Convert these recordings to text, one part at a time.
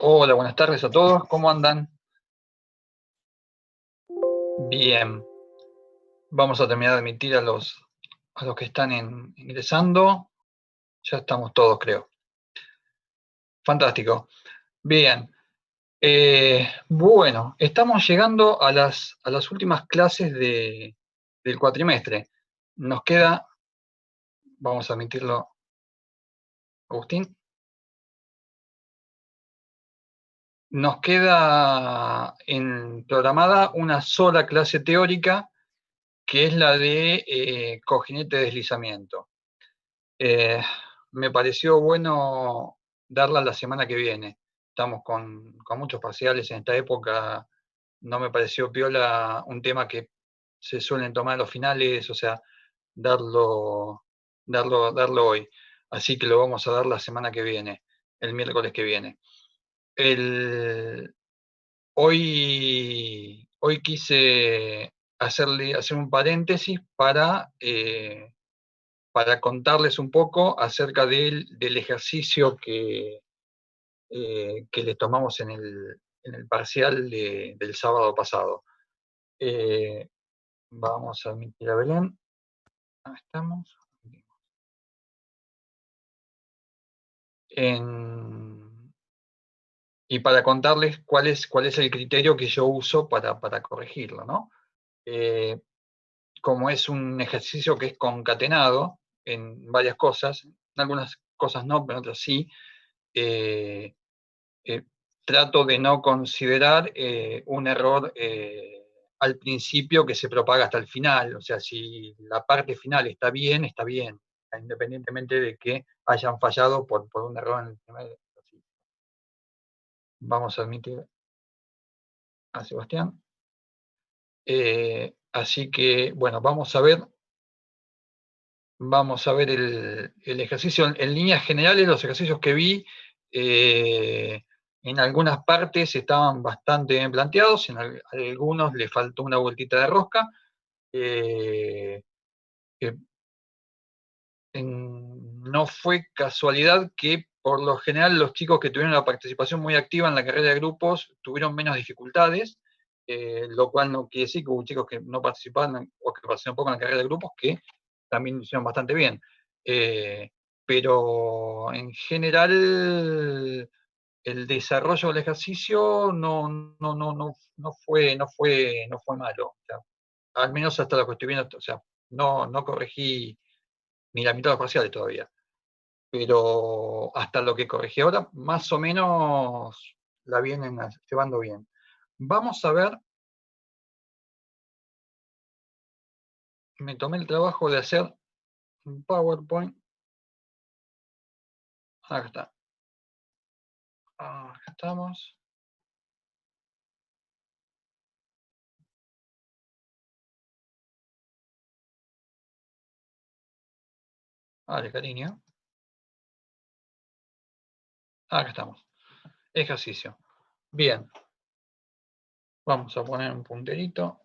Hola, buenas tardes a todos, ¿cómo andan? Bien, vamos a terminar de admitir a los que están ingresando. Ya estamos todos, creo. Fantástico. Bien, bueno, estamos llegando a las últimas clases del cuatrimestre. Nos queda, vamos a admitirlo, Agustín, nos queda programada una sola clase teórica, que es la de cojinete de deslizamiento. Me pareció bueno darla la semana que viene. Estamos con muchos parciales en esta época. No me pareció piola un tema que se suelen tomar en los finales, o sea, darlo hoy. Así que lo vamos a dar la semana que viene, el miércoles que viene. Hoy quise hacer un paréntesis para contarles un poco acerca del ejercicio que les tomamos en el parcial del sábado pasado. Eh, Vamos a admitir a Belén. Ahí estamos. Y para contarles cuál es el criterio que yo uso para corregirlo, ¿no? Eh, Como es un ejercicio que es concatenado en varias cosas, en algunas cosas no, pero en otras sí, eh, eh, trato de no considerar un error al principio que se propaga hasta el final. O sea, si la parte final está bien, independientemente de que hayan fallado por un error en el primer ejercicio. Vamos a admitir a Sebastián. Así que, bueno, vamos a ver el ejercicio. En líneas generales, los ejercicios que vi, en algunas partes estaban bastante bien planteados, en algunos le faltó una vueltita de rosca. Eh, eh, no fue casualidad que por lo general los chicos que tuvieron la participación muy activa en la carrera de grupos tuvieron menos dificultades, lo cual no quiere decir que hubo chicos que no participaban o que participaron poco en la carrera de grupos que también lo hicieron bastante bien. Pero en general el desarrollo del ejercicio no fue malo. O sea, al menos hasta lo que estoy viendo, o sea, no corregí ni la mitad de los parciales todavía. Pero hasta lo que corregí ahora, más o menos la vienen llevando bien. Vamos a ver, me tomé el trabajo de hacer un PowerPoint. Acá está. Acá estamos. Vale, cariño. Acá estamos. Ejercicio. Bien. Vamos a poner un punterito.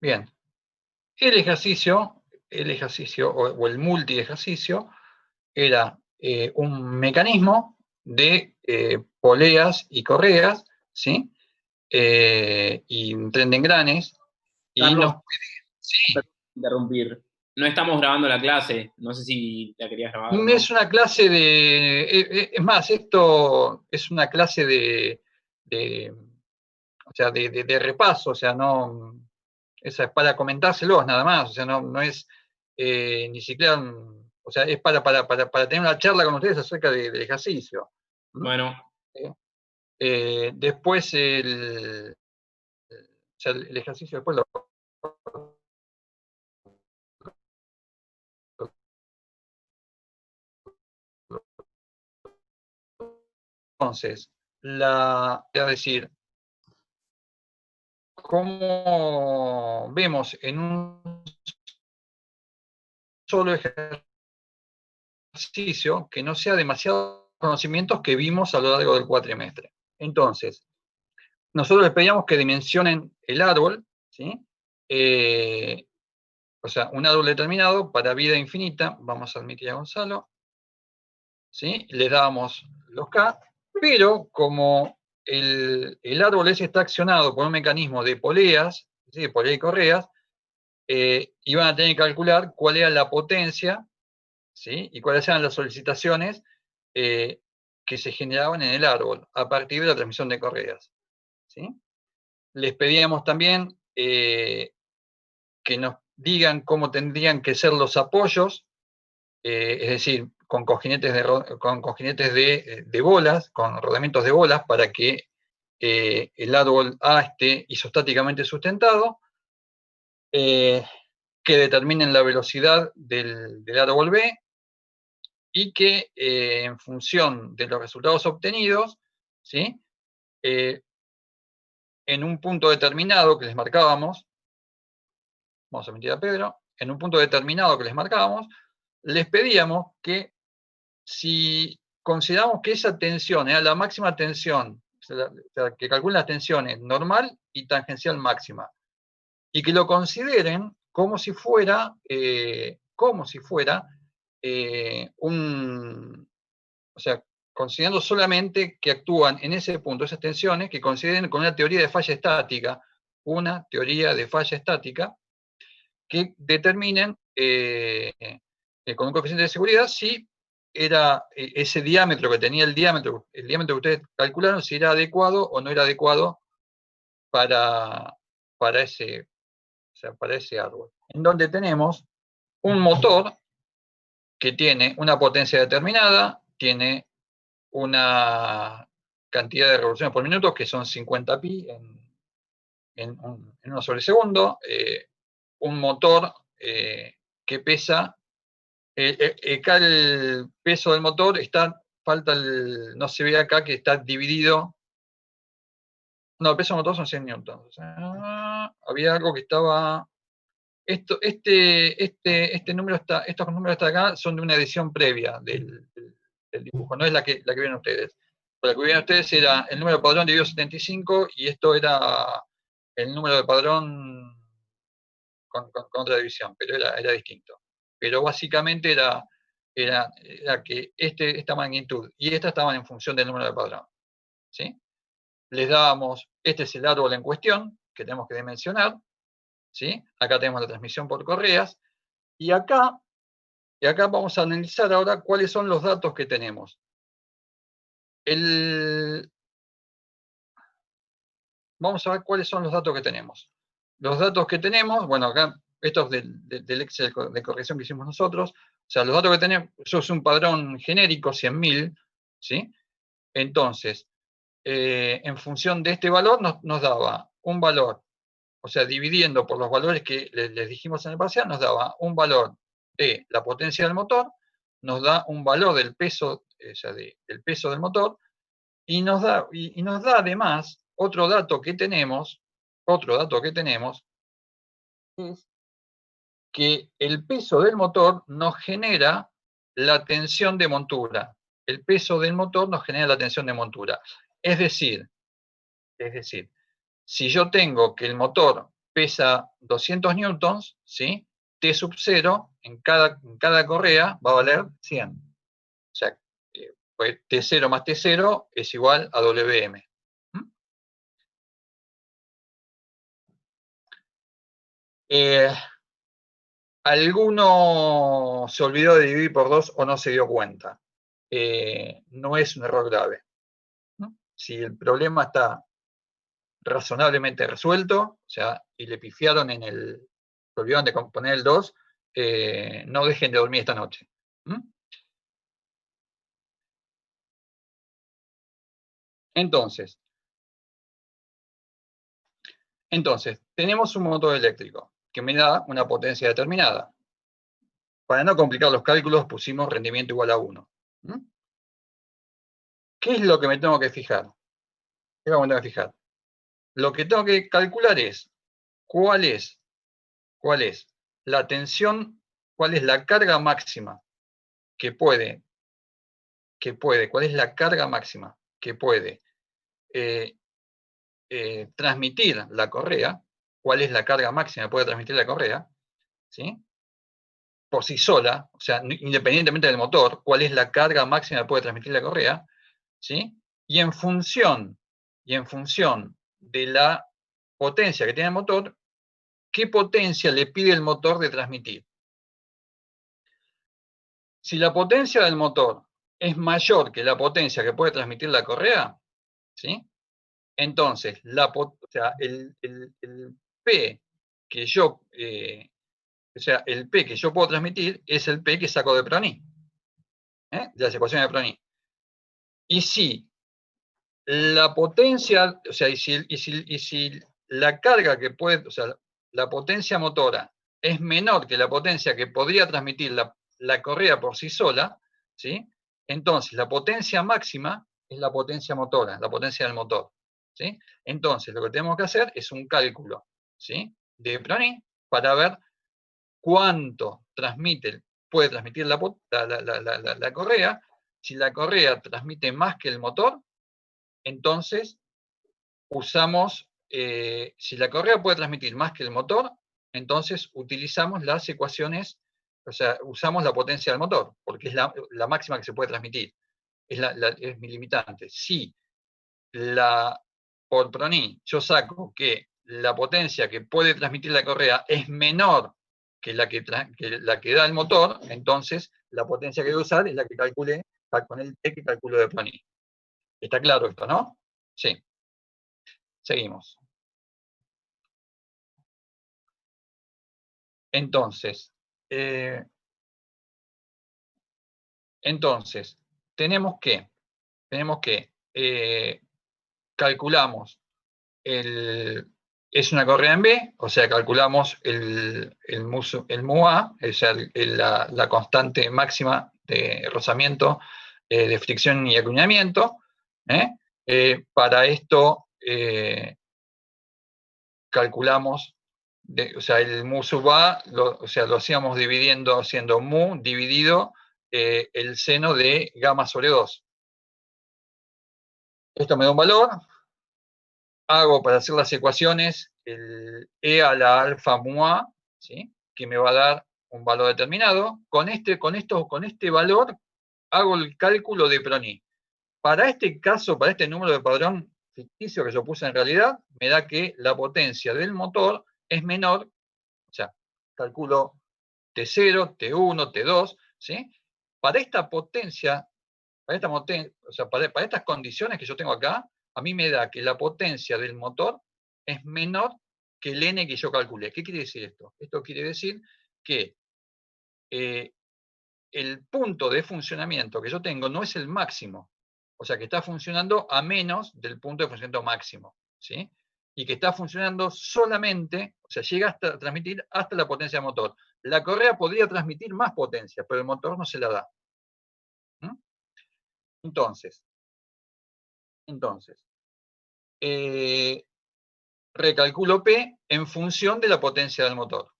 Bien. El ejercicio o el multi-ejercicio era un mecanismo de poleas y correas, ¿sí? Y un tren de engranes. Y Carlos, nos Sí, interrumpir. No estamos grabando la clase, no sé si la querías grabar o no. es una clase es más, esto es una clase o sea, de repaso, o sea, no, esa es para comentárselos nada más, o sea, no es ni siquiera, o sea, es para tener una charla con ustedes acerca del ejercicio. ¿Mm? Bueno, Después o sea, el ejercicio después entonces, voy a decir, cómo vemos en un solo ejercicio que no sea demasiados conocimientos que vimos a lo largo del cuatrimestre. Entonces, nosotros les pedíamos que dimensionen el árbol, ¿sí? O sea, un árbol determinado para vida infinita, vamos a admitir a Gonzalo, ¿sí? Le damos los K, pero como el árbol ese está accionado por un mecanismo de poleas, ¿sí? Polea y correas, iban a tener que calcular cuál era la potencia, ¿sí? Y cuáles eran las solicitaciones que se generaban en el árbol a partir de la transmisión de correas, ¿sí? Les pedíamos también que nos digan cómo tendrían que ser los apoyos, es decir, con cojinetes de bolas, con rodamientos de bolas, para que el árbol A esté isostáticamente sustentado, que determinen la velocidad del árbol B, y que en función de los resultados obtenidos, ¿sí? En un punto determinado que les marcábamos, vamos a meter a Pedro, en un punto determinado que les marcábamos, les pedíamos que si consideramos que esa tensión era la máxima tensión, o sea, que calculen las tensiones normal y tangencial máxima, y que lo consideren como si fuera o sea, considerando solamente que actúan en ese punto esas tensiones, que consideren con una teoría de falla estática, que determinen con un coeficiente de seguridad si era ese diámetro que tenía el diámetro que ustedes calcularon, si era adecuado o no era adecuado para ese árbol. En donde tenemos un motor que tiene una potencia determinada, tiene una cantidad de revoluciones por minuto que son 50 pi en 1 sobre segundo, un motor que pesa, acá el peso del motor no se ve acá que está dividido, no, el peso del motor son 100 newtons, o sea, había algo que estaba, estos números de acá son de una edición previa del dibujo, no es la que vieron ustedes. La que vieron ustedes era el número de padrón dividido 75 y esto era el número de padrón con otra división, pero era distinto. Pero básicamente era que esta magnitud y esta estaban en función del número de padrón, ¿sí? Les dábamos, este es el árbol en cuestión que tenemos que dimensionar, ¿sí? Acá tenemos la transmisión por correas, y acá vamos a analizar ahora cuáles son los datos que tenemos. Vamos a ver cuáles son los datos que tenemos. Los datos que tenemos, bueno, acá, estos del Excel de corrección que hicimos nosotros, o sea, los datos que tenemos, eso es un padrón genérico, 100.000, ¿sí? Entonces, en función de este valor, nos daba un valor, o sea, dividiendo por los valores que les dijimos en el parcial, nos daba un valor de la potencia del motor, nos da un valor del peso, o sea, del peso del motor, y nos da además otro dato que tenemos, es que el peso del motor nos genera la tensión de montura. El peso del motor nos genera la tensión de montura. Es decir, si yo tengo que el motor pesa 200 newtons, ¿sí? T sub 0 en cada correa va a valer 100. O sea, pues T0 más T0 es igual a Wm. Alguno se olvidó de dividir por 2 o no se dio cuenta. No es un error grave, ¿no? Si el problema está razonablemente resuelto, o sea, y le pifiaron se olvidaron de poner el 2, no dejen de dormir esta noche. Entonces, tenemos un motor eléctrico que me da una potencia determinada. Para no complicar los cálculos, pusimos rendimiento igual a 1. ¿Qué es lo que me tengo que fijar? Lo que tengo que calcular es cuál es la tensión, cuál es la carga máxima que puede, cuál es la carga máxima que puede transmitir la correa, cuál es la carga máxima que puede transmitir la correa, ¿sí? Por sí sola, o sea, independientemente del motor, cuál es la carga máxima que puede transmitir la correa, ¿sí? Y en función de la potencia que tiene el motor, ¿qué potencia le pide el motor de transmitir? Si la potencia del motor es mayor que la potencia que puede transmitir la correa, ¿sí? Entonces, o sea, el P que yo, o sea, el P que yo puedo transmitir es el P que saco de Prony, de las ecuaciones de Prony. Y si la potencia, o sea, y si la carga que puede, o sea, la potencia motora es menor que la potencia que podría transmitir la correa por sí sola, ¿sí? Entonces, la potencia máxima es la potencia motora, la potencia del motor, ¿sí? Entonces, lo que tenemos que hacer es un cálculo, ¿sí? De Prony para ver cuánto puede transmitir la correa. Si la correa transmite más que el motor, entonces usamos, si la correa puede transmitir más que el motor, entonces utilizamos las ecuaciones, o sea, usamos la potencia del motor, porque es la máxima que se puede transmitir, es mi limitante. Si por Prony yo saco que la potencia que puede transmitir la correa es menor que la que da el motor, entonces la potencia que voy a usar es la que calculé con el T que calculo de Prony. ¿Está claro esto, no? Sí. Seguimos. Entonces, tenemos que calculamos es una correa en B, o sea, calculamos el MUA, o sea, la constante máxima de rozamiento, de fricción y acuñamiento. Para esto calculamos, o sea, el mu sub A, o sea, lo hacíamos haciendo mu dividido el seno de gamma sobre 2. Esto me da un valor, hago para hacer las ecuaciones el E a la alfa mu A, ¿sí? Que me va a dar un valor determinado. Con este valor hago el cálculo de Prony. Para este caso, para este número de padrón ficticio que yo puse en realidad, me da que la potencia del motor es menor, o sea, calculo T0, T1, T2, ¿sí? Para esta potencia, o sea, para estas condiciones que yo tengo acá, a mí me da que la potencia del motor es menor que el N que yo calculé. ¿Qué quiere decir esto? Esto quiere decir que el punto de funcionamiento que yo tengo no es el máximo, o sea, que está funcionando a menos del punto de funcionamiento máximo, ¿sí? Y que está funcionando solamente, o sea, llega hasta transmitir hasta la potencia del motor. La correa podría transmitir más potencia, pero el motor no se la da. ¿Mm? Entonces, recalculo P en función de la potencia del motor,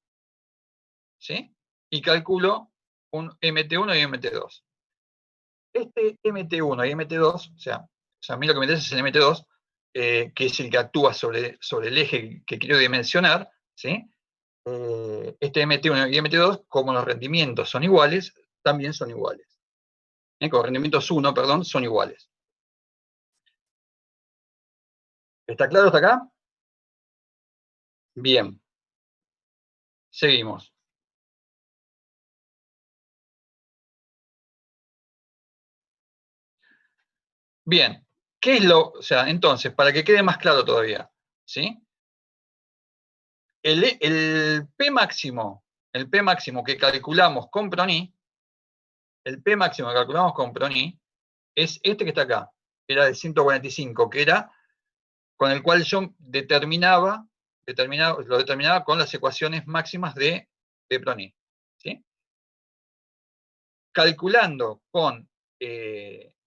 ¿sí? Y calculo un MT1 y MT2. Este MT1 y MT2, o sea, a mí lo que me interesa es el MT2, que es el que actúa sobre el eje que quiero dimensionar, ¿sí? Este MT1 y MT2, como los rendimientos son iguales, también son iguales. Como los rendimientos 1, perdón, son iguales. ¿Está claro hasta acá? Bien. Seguimos. Bien. ¿Qué es o sea, entonces, para que quede más claro todavía, ¿sí? El P máximo que calculamos con Prony, es este que está acá, era de 145, que era con el cual yo lo determinaba con las ecuaciones máximas de Prony, ¿sí? Calculando con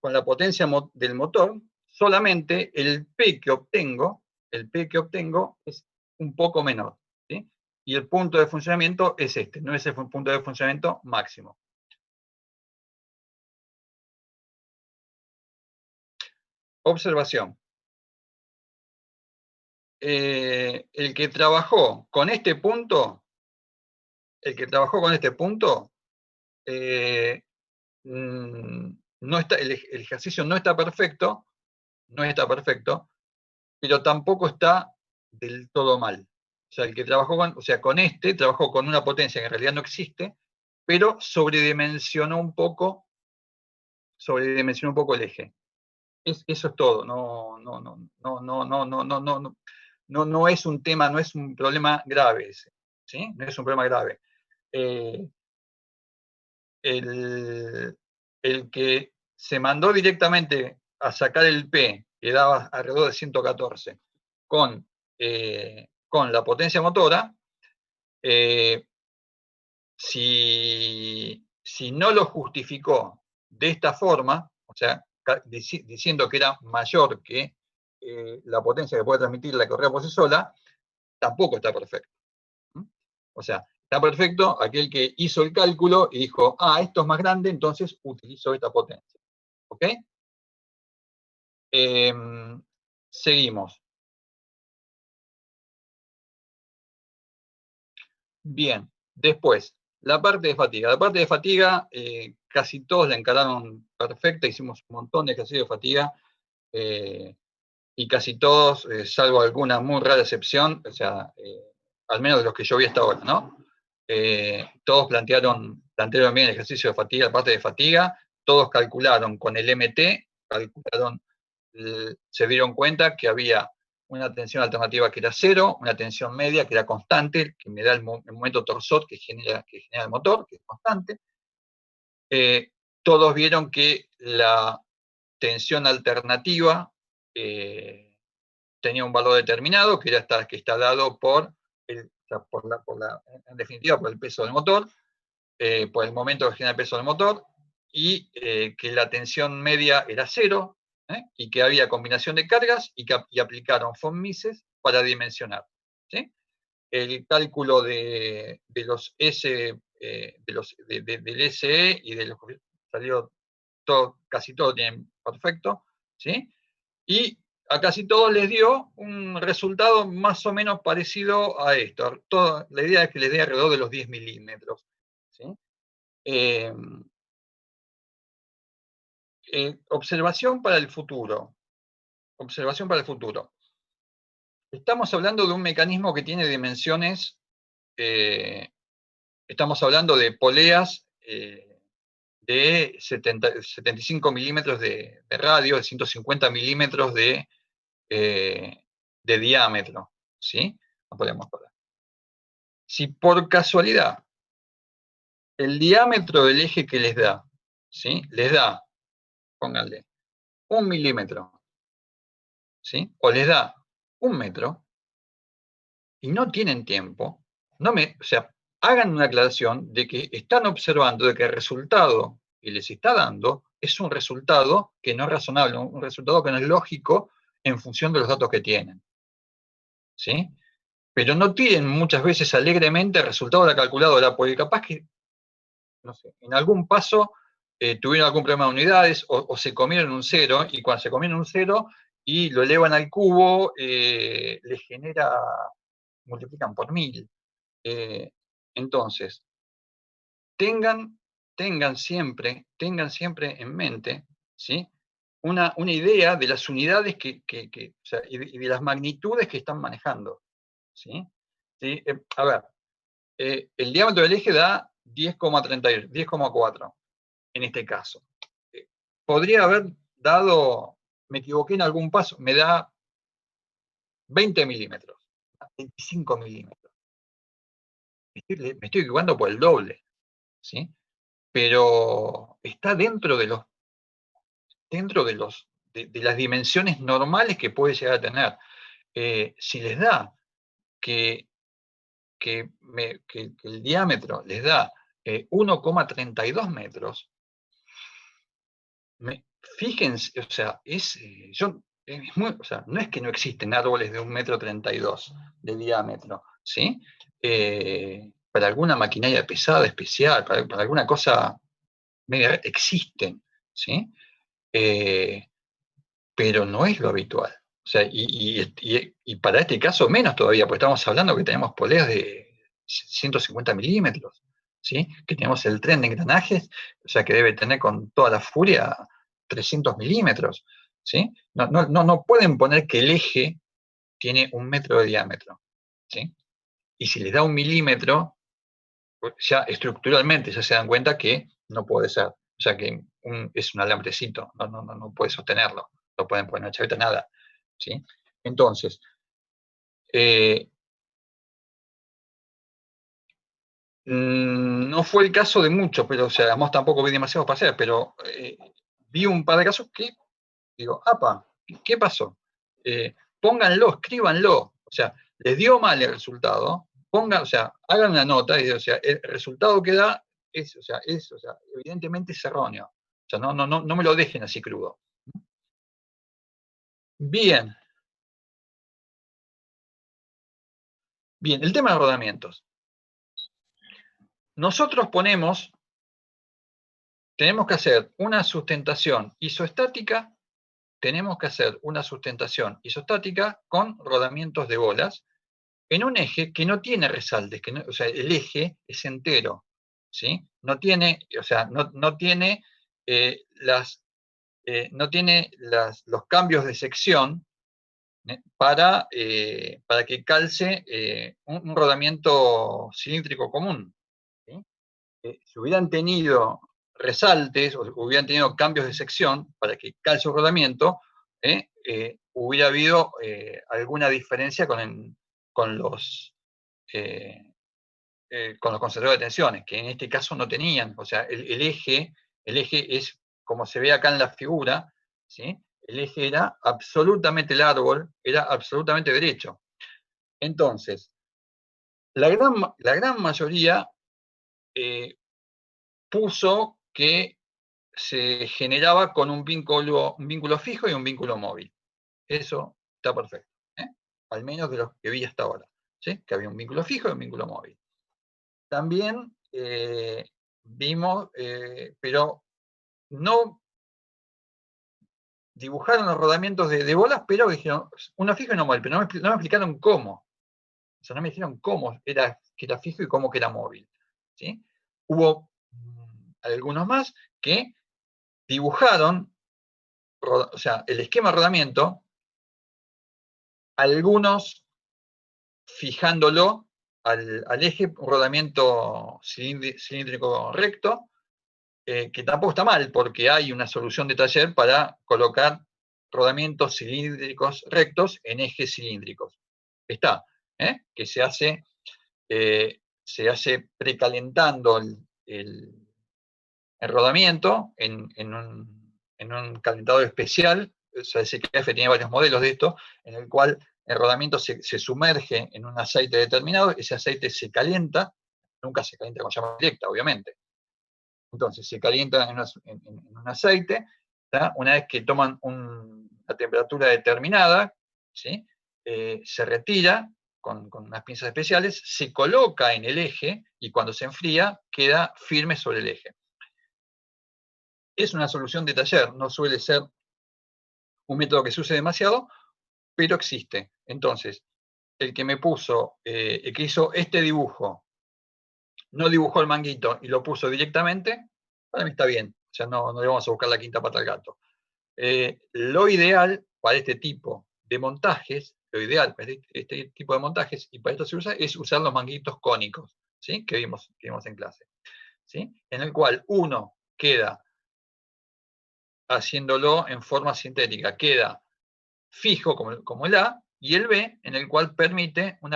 la potencia del motor, solamente el P que obtengo es un poco menor, ¿sí? Y el punto de funcionamiento es este, no es el punto de funcionamiento máximo. Observación. El que trabajó con este punto el que trabajó con este punto, no está, el ejercicio no está perfecto, pero tampoco está del todo mal. O sea, el que trabajó con este, trabajó con una potencia que en realidad no existe, pero sobredimensionó un poco el eje. Eso es todo. No es un tema, no es un problema grave ese. ¿Sí? No es un problema grave. El que se mandó directamente a sacar el P, que daba alrededor de 114, con la potencia motora, si no lo justificó de esta forma, o sea, diciendo que era mayor que la potencia que puede transmitir la correa por sí sola, tampoco está perfecto. O sea, está perfecto aquel que hizo el cálculo y dijo, esto es más grande, entonces utilizo esta potencia. ¿Ok? Seguimos. Bien, después, la parte de fatiga. La parte de fatiga, casi todos la encararon perfecta, hicimos un montón de ejercicios de fatiga, y casi todos, salvo alguna muy rara excepción, o sea, al menos de los que yo vi hasta ahora, ¿no? Todos plantearon bien el ejercicio de fatiga, la parte de fatiga, todos calcularon con el MT, se dieron cuenta que había una tensión alternativa que era 0, una tensión media que era constante, que me da el momento torsor que genera el motor, que es constante. Todos vieron que la tensión alternativa tenía un valor determinado, que está dado en definitiva, por el peso del motor, por el momento que genera el peso del motor, y que la tensión media era 0, y que había combinación de cargas, y aplicaron von Mises para dimensionar. ¿Sí? El cálculo del SE y de los salió casi todo tienen perfecto, ¿sí? Y a casi todos les dio un resultado más o menos parecido a esto. La idea es que les dé alrededor de los 10 milímetros. ¿Sí? Observación para el futuro. Observación para el futuro. Estamos hablando de un mecanismo que tiene dimensiones, estamos hablando de poleas de 75 milímetros de radio, de 150 milímetros de diámetro. ¿Sí? No podemos parar. Si por casualidad el diámetro del eje que les da, ¿sí? Les da, pónganle, 1 milímetro, ¿sí? O les da 1 metro, y no tienen tiempo, o sea, hagan una aclaración de que están observando de que el resultado que les está dando es un resultado que no es razonable, un resultado que no es lógico en función de los datos que tienen. ¿Sí? Pero no tienen muchas veces alegremente el resultado de la calculadora, porque capaz que, no sé, en algún paso tuvieron algún problema de unidades o se comieron un 0, y cuando se comieron un 0 y lo elevan al cubo, les genera, multiplican por 1000. Entonces, tengan siempre en mente, ¿sí? Una idea de las unidades o sea, y de las magnitudes que están manejando. ¿Sí? ¿Sí? A ver, el diámetro del eje da 10,32, 10,4 en este caso. Podría haber dado, me equivoqué en algún paso, me da 20 milímetros, 25 milímetros. Me estoy equivocando por el doble. ¿Sí? Pero está dentro de las dimensiones normales que puede llegar a tener. Si les da que el diámetro les da 1,32 metros, fíjense, o sea, o sea, no es que no existen árboles de 1,32 m de diámetro, ¿sí? Para alguna maquinaria pesada, especial, para alguna cosa media, existen, ¿sí? Pero no es lo habitual. O sea, y para este caso menos todavía, porque estamos hablando que tenemos poleas de 150 milímetros, ¿sí? Que tenemos el tren de engranajes, o sea, que debe tener con toda la furia 300 milímetros, ¿sí? No pueden poner que el eje tiene 1 metro de diámetro, ¿sí? Y si les da 1 milímetro, ya estructuralmente ya se dan cuenta que no puede ser. O sea que es un alambrecito, no puede sostenerlo, no pueden poner una chaveta, nada, ¿sí? Entonces, no fue el caso de muchos, pero o sea, además tampoco vi demasiado para hacer, pero vi un par de casos que digo, apa, ¿qué pasó? Pónganlo, escríbanlo. O sea, les dio mal el resultado, o sea, hagan una nota y o sea, el resultado que da es, evidentemente es erróneo. O sea, no me lo dejen así crudo. Bien. Bien, el tema de rodamientos. Nosotros tenemos que hacer una sustentación isoestática, con rodamientos de bolas en un eje que no tiene resaltes, o sea, el eje es entero, ¿sí? No tiene, o sea, no tiene, los cambios de sección para que calce un rodamiento cilíndrico común, ¿sí? Si hubieran tenido resaltes o hubieran tenido cambios de sección para que calce un rodamiento, hubiera habido alguna diferencia con los conservadores de tensiones, que en este caso no tenían. O sea, el eje es, como se ve acá en la figura, ¿sí? El eje era absolutamente, el árbol era absolutamente derecho. Entonces, la gran mayoría puso que se generaba con un vínculo fijo y un vínculo móvil. Eso está perfecto, ¿eh? Al menos de los que vi hasta ahora, ¿sí? Que había un vínculo fijo y un vínculo móvil. También vimos, pero no dibujaron los rodamientos de bolas, pero dijeron uno fijo y uno móvil, pero no me explicaron cómo. O sea, no me dijeron cómo era que era fijo y cómo que era móvil, ¿sí? Hubo algunos más que dibujaron, o sea, el esquema de rodamiento, algunos fijándolo al eje, un rodamiento cilíndrico recto, que tampoco está mal, porque hay una solución de taller para colocar rodamientos cilíndricos rectos en ejes cilíndricos. Está, que se hace precalentando el rodamiento en un calentador especial. O sea, SKF tiene varios modelos de esto, en el cual el rodamiento se sumerge en un aceite determinado, ese aceite se calienta, nunca se calienta con llama directa, obviamente. Entonces se calienta en un aceite, ¿tá? Una vez que toman una temperatura determinada, ¿sí? Se retira con unas pinzas especiales, se coloca en el eje y cuando se enfría queda firme sobre el eje. Es una solución de taller, no suele ser un método que se use demasiado, pero existe. Entonces, el que me puso, el que hizo este dibujo, no dibujó el manguito y lo puso directamente, para mí está bien. O sea, no le vamos a buscar la quinta pata al gato. Lo ideal para este tipo de montajes, y para esto se usa, es usar los manguitos cónicos, ¿sí? que vimos en clase, ¿sí? En el cual uno queda haciéndolo en forma sintética, queda fijo como el A, y el B, en el cual permite un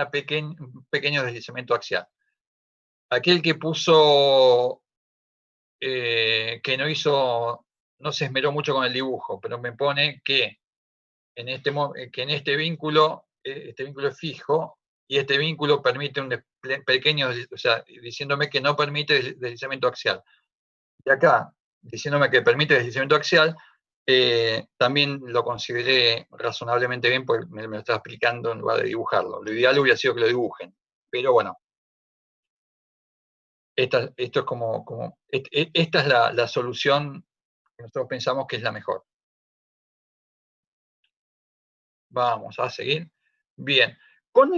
pequeño deslizamiento axial. Aquel que puso, que no se esmeró mucho con el dibujo, pero me pone que en este vínculo es fijo, y este vínculo permite un pequeño, o sea, diciéndome que no permite deslizamiento axial. Y acá, diciéndome que permite deslizamiento axial, también lo consideré razonablemente bien porque me lo estaba explicando en lugar de dibujarlo. Lo ideal hubiera sido que lo dibujen, pero bueno, esto es esta es la solución que nosotros pensamos que es la mejor. Vamos a seguir. Bien, con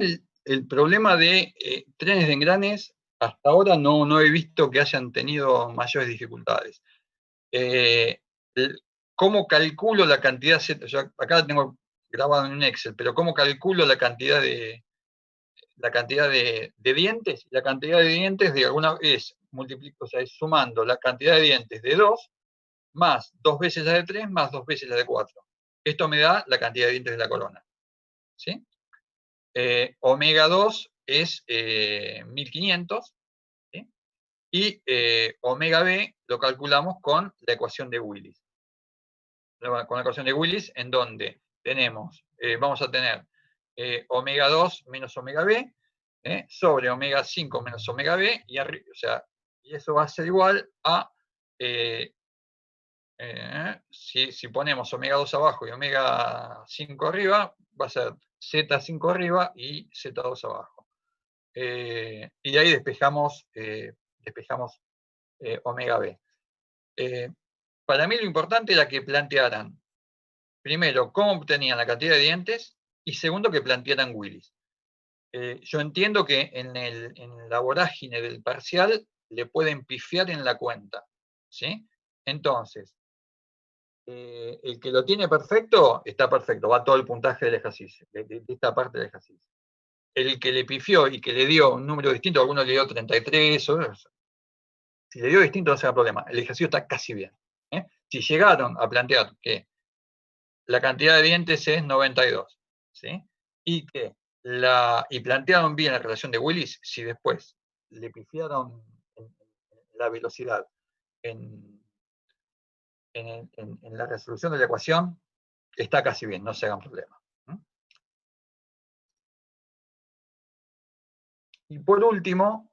el problema de trenes de engranes, hasta ahora no he visto que hayan tenido mayores dificultades. ¿Cómo calculo la cantidad? Yo acá la tengo grabado en un Excel, pero ¿cómo calculo la cantidad de dientes? La cantidad de dientes de alguna es multiplico, o sea, es sumando la cantidad de dientes de 2 más 2 veces la de 3 más 2 veces la de 4. Esto me da la cantidad de dientes de la corona. ¿Sí? Omega 2 es 1500, ¿sí? Y omega B lo calculamos con la ecuación de Willis. Con la ecuación de Willis, en donde tenemos, vamos a tener omega 2 menos omega B, sobre omega 5 menos omega B, y, o sea, y eso va a ser igual a, si ponemos omega 2 abajo y omega 5 arriba, va a ser Z5 arriba y Z2 abajo. Y de ahí despejamos omega B. Para mí lo importante era que plantearan, primero, cómo obtenían la cantidad de dientes, y segundo, que plantearan Willis. Yo entiendo que en la vorágine del parcial le pueden pifiar en la cuenta, ¿sí? Entonces, el que lo tiene perfecto, está perfecto, va todo el puntaje del ejercicio, de esta parte del ejercicio. El que le pifió y que le dio un número distinto, alguno le dio 33, si le dio distinto no será problema, el ejercicio está casi bien. Si llegaron a plantear que la cantidad de dientes es 92, ¿sí? Y plantearon bien la relación de Willis, si después le pifiaron en la velocidad, en la resolución de la ecuación, está casi bien, no se hagan problema. Y por último,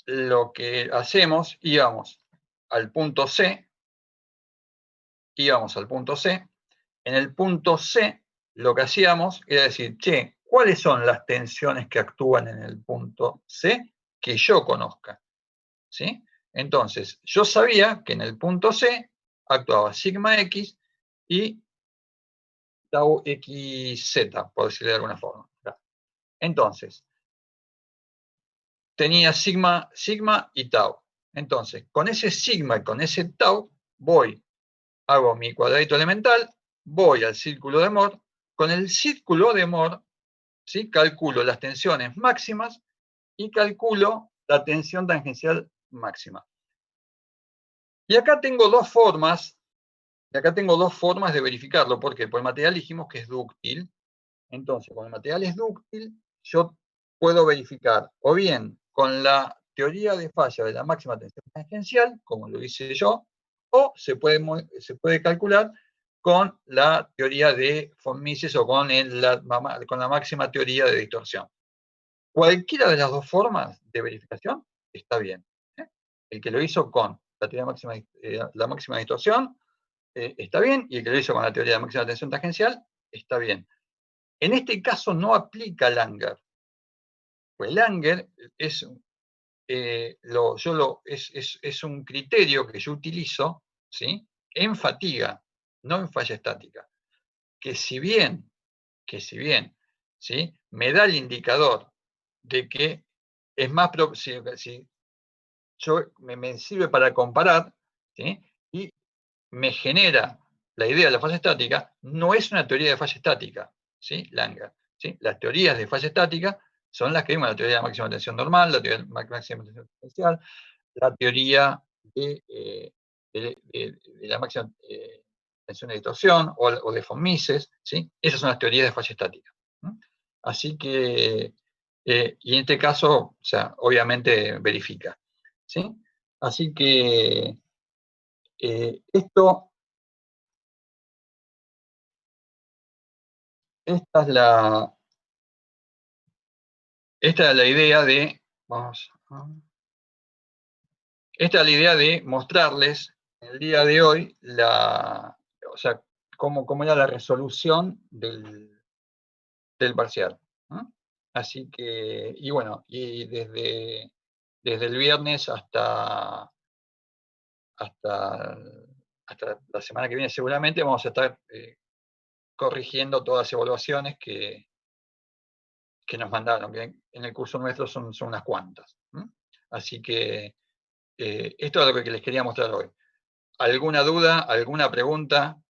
lo que hacemos, íbamos al punto C. En el punto C, lo que hacíamos era decir, che, ¿cuáles son las tensiones que actúan en el punto C que yo conozca? ¿Sí? Entonces, yo sabía que en el punto C actuaba sigma X y tau XZ, por decirlo de alguna forma. Entonces, tenía sigma y tau. Entonces, con ese sigma y con ese tau, hago mi cuadradito elemental, voy al círculo de Mohr. Con el círculo de Mohr, ¿sí?, calculo las tensiones máximas y calculo la tensión tangencial máxima. Y acá tengo dos formas de verificarlo. ¿Por qué? Porque el material dijimos que es dúctil. Entonces, cuando el material es dúctil, yo puedo verificar o bien con la teoría de falla de la máxima tensión tangencial, como lo hice yo, o se puede calcular con la teoría de von Mises o con la máxima teoría de distorsión. Cualquiera de las dos formas de verificación está bien. El que lo hizo con la teoría la máxima distorsión está bien, y el que lo hizo con la teoría de la máxima tensión tangencial está bien. En este caso no aplica Langer. Pues Langer es un criterio que yo utilizo, ¿sí?, en fatiga, no en falla estática. Que si bien, ¿sí?, me da el indicador de que es más, me sirve para comparar, ¿sí?, y me genera la idea de la falla estática, no es una teoría de falla estática, ¿sí?, Langer. ¿Sí? Las teorías de falla estática son las que vimos: la teoría de la máxima tensión normal, la teoría de la máxima tensión potencial, la teoría de la máxima tensión de distorsión o de von Mises, ¿sí? Esas son las teorías de falla estática. Así que, y en este caso, o sea, obviamente verifica, ¿sí? Así que esta es la idea de, esta es la idea de mostrarles el día de hoy o sea, cómo era la resolución del parcial. Así que, y bueno, y desde el viernes hasta la semana que viene seguramente vamos a estar corrigiendo todas las evaluaciones que nos mandaron, que en el curso nuestro son unas cuantas. Así que esto es lo que les quería mostrar hoy. ¿Alguna duda? ¿Alguna pregunta?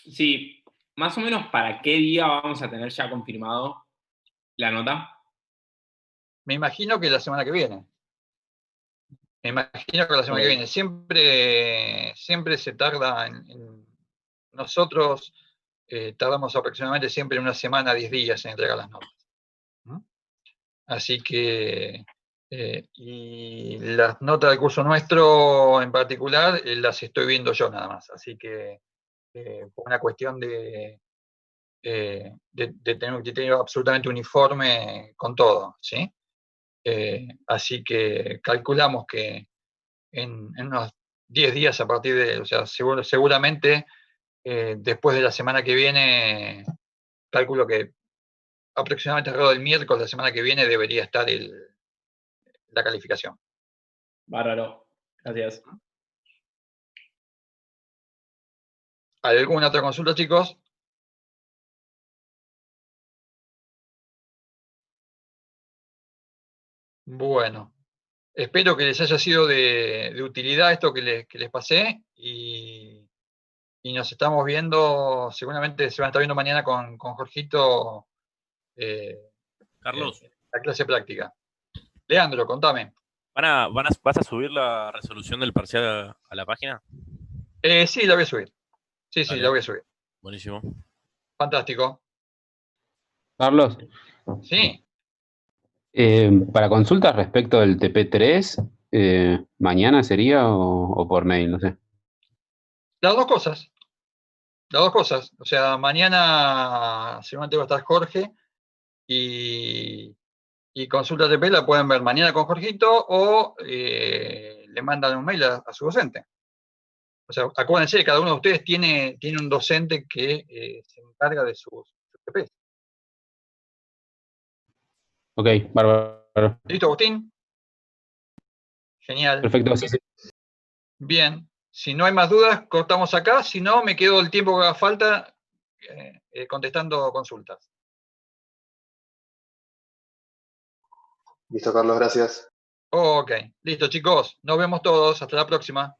Sí, más o menos para qué día vamos a tener ya confirmado la nota. Me imagino que la semana que viene. Me imagino que la semana que viene. Siempre se tarda nosotros tardamos aproximadamente siempre una semana, 10 días en entregar las notas. Así que, y las notas del curso nuestro en particular, las estoy viendo yo nada más. Así que, por una cuestión de tener un criterio absolutamente uniforme con todo, ¿sí? Así que calculamos que en unos 10 días a partir de, o sea, seguramente después de la semana que viene, calculo que aproximadamente alrededor del miércoles de la semana que viene debería estar la calificación. Bárbaro, gracias. ¿Alguna otra consulta, chicos? Bueno, espero que les haya sido de utilidad esto que les pasé y nos estamos viendo, seguramente se van a estar viendo mañana con Jorgito Carlos, la clase práctica. Leandro, contame. ¿Vas a subir la resolución del parcial a la página? Sí, la voy a subir. Sí, Dale. la voy a subir. Buenísimo. Fantástico. Carlos, Sí, para consultas respecto del TP3, ¿mañana sería o por mail? No sé. las dos cosas. Las dos cosas. O sea, mañana seguramente va a estar Jorge y consulta TP la pueden ver mañana con Jorgito o le mandan un mail a su docente. O sea, acuérdense que cada uno de ustedes tiene un docente que se encarga de sus TP. Ok, bárbaro. ¿Listo, Agustín? Genial. Perfecto, sí, sí. Bien. Si no hay más dudas, cortamos acá. Si no, me quedo el tiempo que haga falta contestando consultas. Listo, Carlos, gracias. Ok. Listo, chicos. Nos vemos todos. Hasta la próxima.